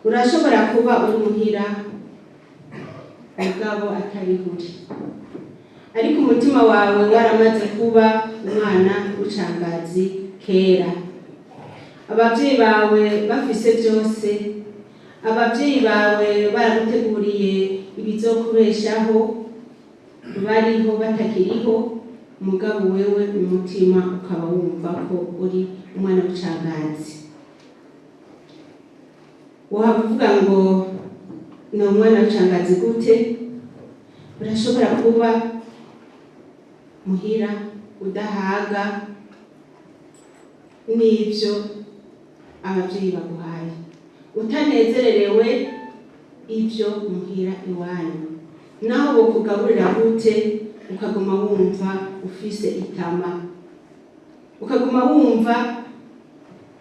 urashobora kuba uri muhira mugabo atari uri, ariko umutima wawe waramaze kuba umwana w'ucangazi kera. Abavyeyi bawe bafise byose, abavyeyi bawe baraguteguriye ibizokubeshaho, bariho batakiriho, mugabo wewe umutima ukaba wumva ko uri umwana w'ucangazi. Wavuga ngo ni umwana w'ucangazi gute? Urashobora kuba muhira udahaga n'ivyo abavyeyi baguhaye, utanezererewe ivyo muhira iwanyu, naho bokugaburira gute ukaguma wumva ufise itama, ukaguma wumva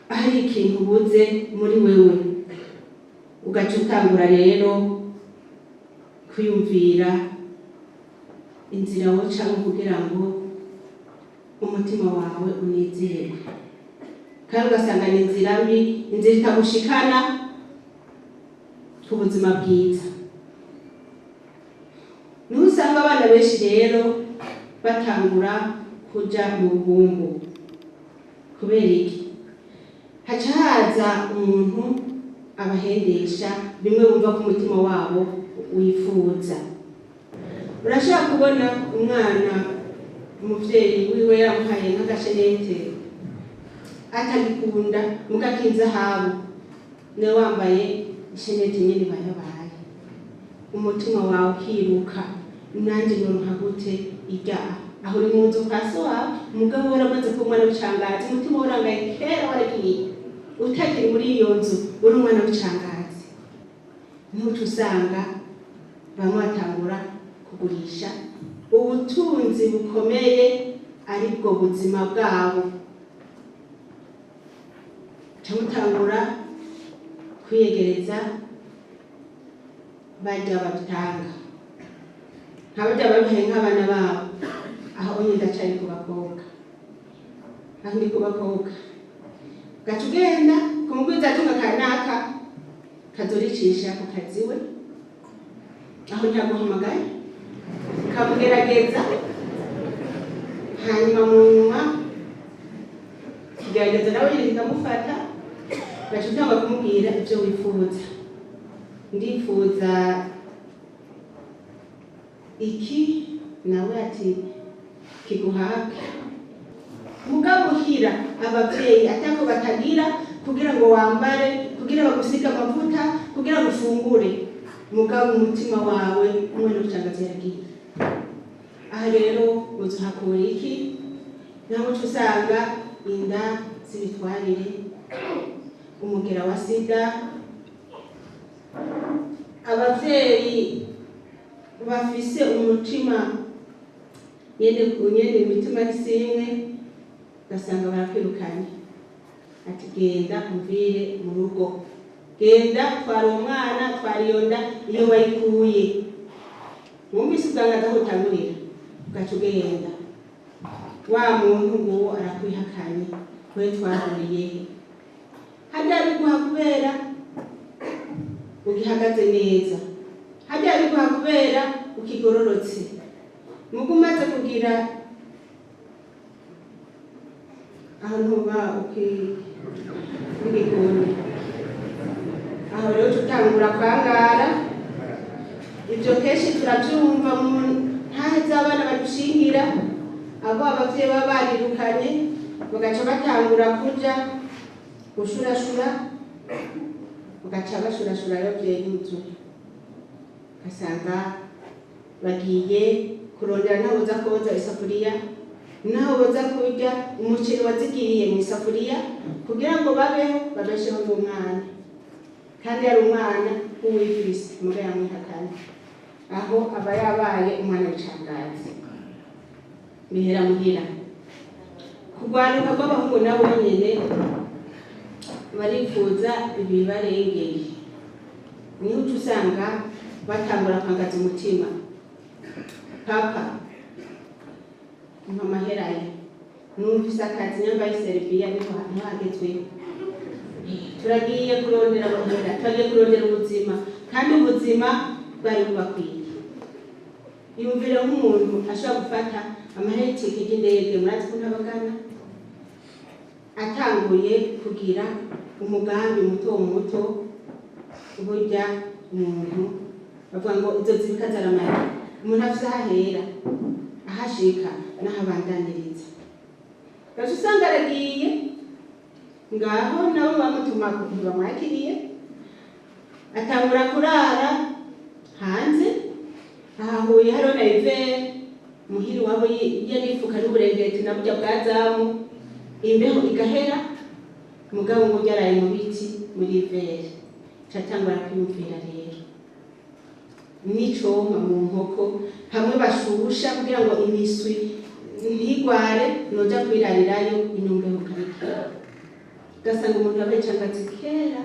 hari ikintu ubuze muri wewe, ugaca utangura rero kwiyumvira inzira wocamwo kugira ngo umutima wawe unezerwe, kandi ugasanga ni inzira mbi, inzira itagushikana ku buzima bwiza. Niho usanga abana benshi rero batangura kuja mu buhumbu. Kubera iki? Haca haza umuntu abahendesha bimwe bumva ku mutima wabo wifuza. Urashaka kubona umwana umuvyeyi wiwe yamuhaye nk'agashenete atagikunda mugakinza habo, ne wambaye ishenete nyene bayabaye, umutima wawe ukiruka, nanje noronka gute irya aho uri mu nzu kwa so wawe, umugabo waramaze kuba umwana w'ucangazi, umutima warangaye kera waragiye, utakiri muri iyo nzu uri umwana w'ucangazi. Niho usanga bamwe batangura kugurisha ubutunzi bukomeye aribwo buzima bwabo, camutangura kwiyegereza barya babitanga, nkabarya babihaye nk'abana babo. Aho nyine ndacari ku bakobwa, aho ndi ku bakobwa, gaca ugenda kumugwiza atunga kanaka kazoricisha ku kaziwe, aho ntaguhamagaye kamugerageza, hanyuma mu nyuma kigerageza nawe nyine kikamufata, gaca utanga kumubwira ivyo wifuza. Ndifuza iki, nawe ati kiguhabwe. Mugabo hira abavyeyi atako batagira kugira ngo wambare, kugira bagusiga amavuta, kugira ngo ufungure, mugabo umutima wawe umwana w'ucangazi yaragiye. Aha rero uzohakura iki? Naho usanga inda z'ibitwarire, umugera wa sida. Abavyeyi bafise umutima nyene imitima isimwe, gasanga barakwirukanye ati genda umvire mu rugo, genda twara umwana, twara iyo nda iyo wayikuye. Mwumvise ubwanga aho utangurira, ugaca ugenda, wa muntu nguwo arakwihakanye, we twahuriye harya biguha kubera ugihagaze neza, harya biguha kubera ukigororotse. Mugo umaze kugira ahantu uba ukigikoni, aho rero tutangura kwangara. Ivyo kenshi turavyumva mu ntahe z'abana badushingira, abo abavyeyi baba barirukanye bagaca batangura kuja gushurashura, bagaca bashurashura abavyeyi b'inzu, ugasanga bagiye kurondera naho boza koza isafuriya, naho boza kurya umuceri wazigiriye mu isafuriya, kugira ngo babeho babesheho n'umwana, kandi ari umwana w'uwifise muga yamwihakanye. Aho aba yabaye umwana w'ucangazi. Bihera muhira. Kurwaruka rw'abahungu nabo nyene barifuza ibibarengeye, niho usanga batangura kwangaza umutima. Papa mama heraye numvise akazi nyambaye Serbia niho hagezweho, turagiye kurondera amahera, turagiye kurondera ubuzima, kandi ubuzima bwari bubakwiye. Yumvire nk'umuntu ashobora gufata amahetike y'indege, murazi ko ntabagana, atanguye kugira umugambi muto muto, burya umuntu bavuga ngo izo zibika zaramara, umuntu afise ahahera ahashika n'ahabandaniriza. Gaca usanga aragiye ngaho nabo bamutuma ntibamwakiriye, atangura kurara hanze, ahahuye hariho na Ivere muhiri wabo yarifuka n'uburengeti na burya bwazamu, imbeho igahera, mugabo ngo byaraye mu biti muri Ivere. Catangura kwiyumvira rero n'icompa mu nkoko hamwe bashusha kugira ngo imiswi ntigware, noja kwirarirayo inumbeho karikira. Ugasanga umuntu yabaye icangazi kera,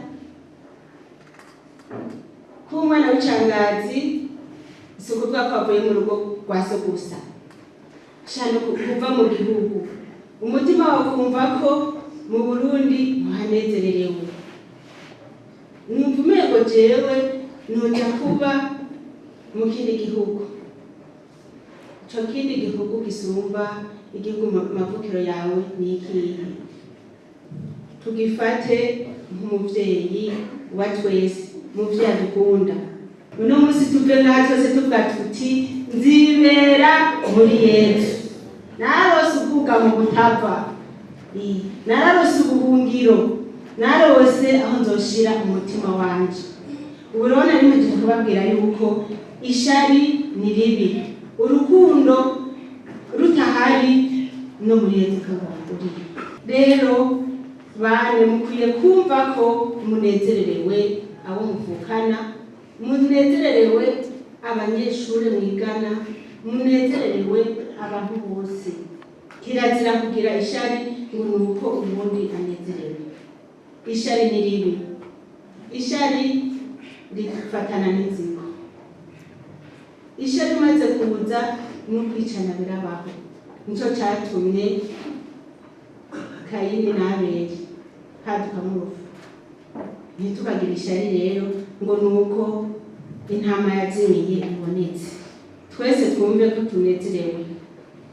ko umwana w'icangazi si ukuvuga ko avuye mu rugo rwa so gusa, shano kuva mu gihugu umutima wawe ukumva ko mu Burundi muhanezererewe. Numva umengo jewe noja kuba mu kindi gihugu, ico kindi gihugu gisumba igihugu mavukiro yawe ni ikihe? Tugifate nk'umuvyeyi wa twese, umuvyeyi adukunda. Uno musi tuve ngaha twese tuvuga tuti nzibera muri Yesu, narose ubwugamo butava, nararose ubuhungiro, narose aho nzoshira umutima wanje. Ubu rero nari mpejeje kubabwira yuko ishari ni ribi, urukundo rutahari no muri Yesu kabahuriye. Rero bane mukwiye kumva ko munezererewe abo muvukana, munezererewe abanyeshure mwigana, munezererewe abantu bose. Kirazira kugira ishari ngo nuko ubundi anezerewe. Ishari ni ribi, ishari rifatana n'inzigo. Ishari maze kuza no kwicana birabaho, nico catumye Kayini na Abeli haduka mu rufu. Ntitukagira ishari rero ngo nuko intama yazimiye ibonetse. Twese twumve ko tunezerewe,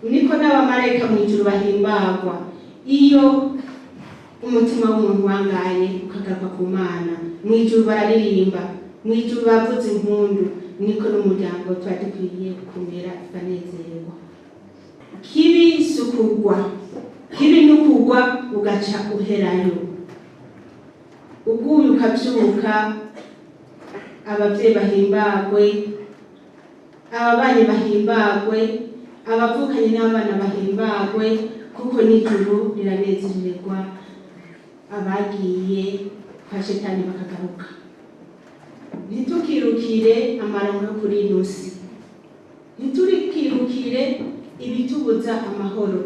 niko n'abamarayika mw'ijuru bahimbagwa iyo umutima w'umuntu wangaye ukagaruka ku Mana. Mw'ijuru bararirimba, mw'ijuru bavuza impundu, niko n'umuryango tuba dukwiye kumera tukanezererwa. Kibi sukugwa, kibi nukugwa ugaca uherayo. Uguye ukavyuka, abavyeyi bahimbagwe, ababanyi bahimbagwe, abavukanye n'abana bahimbagwe, kuko n'ijuru riranezererwa abagiye kwa Shetani bakagaruka. Ntitukirukire amaronko yo kuri ino si, ntiturikirukire ibitubuza amahoro.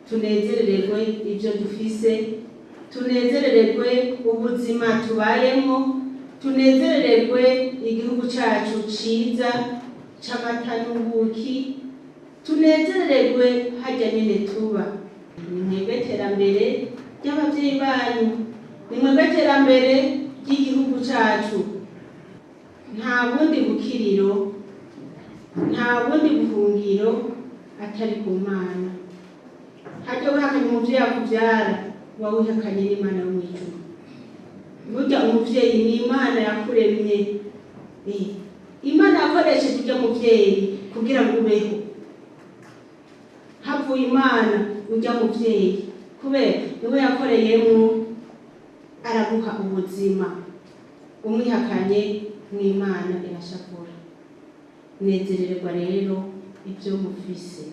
Tunezerererwe ivyo dufise, tunezerererwe ubuzima tubayemo, tunezerererwe igihugu cacu ciza c'amata n'ubuki, tunezerererwe harya nyene tuba. Nimwebwe terambere ry'abavyeyi banyu, nimwebwe terambere ry'igihugu cacu. Nta bundi bukiriro, nta bundi buhungiro atari ku Mana. Harya wihakanye umuvyeyi akuvyara, uba wihakanye n'Imana yo mw'ijuru. Burya umuvyeyi ni Imana yakuremye. Imana yakoresheje urya muvyeyi kugira ngo ubeho. Havuye Imana urya muvyeyi kubera niwe yakoreyemo, araguha ubuzima. Umwihakanye n'Imana irashakura. Nezerererwa rero ivyo mufise.